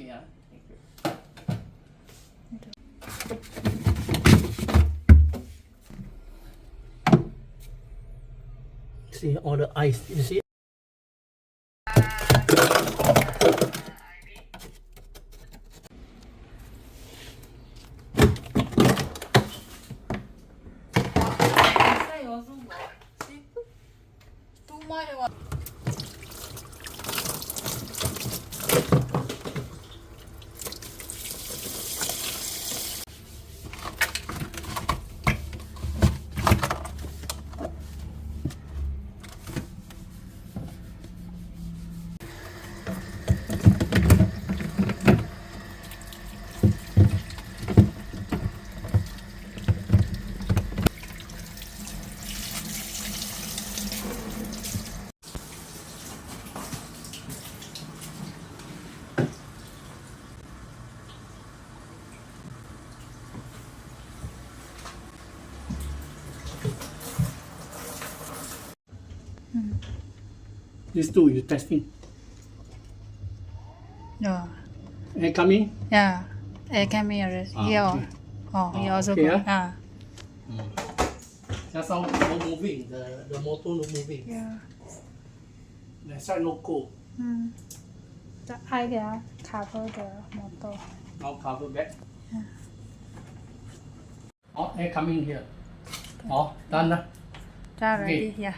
Okay, thank you. See all the ice, you see? These two you testing. No. Air coming? Yeah. Air coming already. Here. Okay. Oh, here also okay, good. Just now no moving, the motor no moving. Yeah. That side no cold. The eye cover the motor. Now cover back. Oh, air coming here. Oh, done. Already. Okay. Yeah.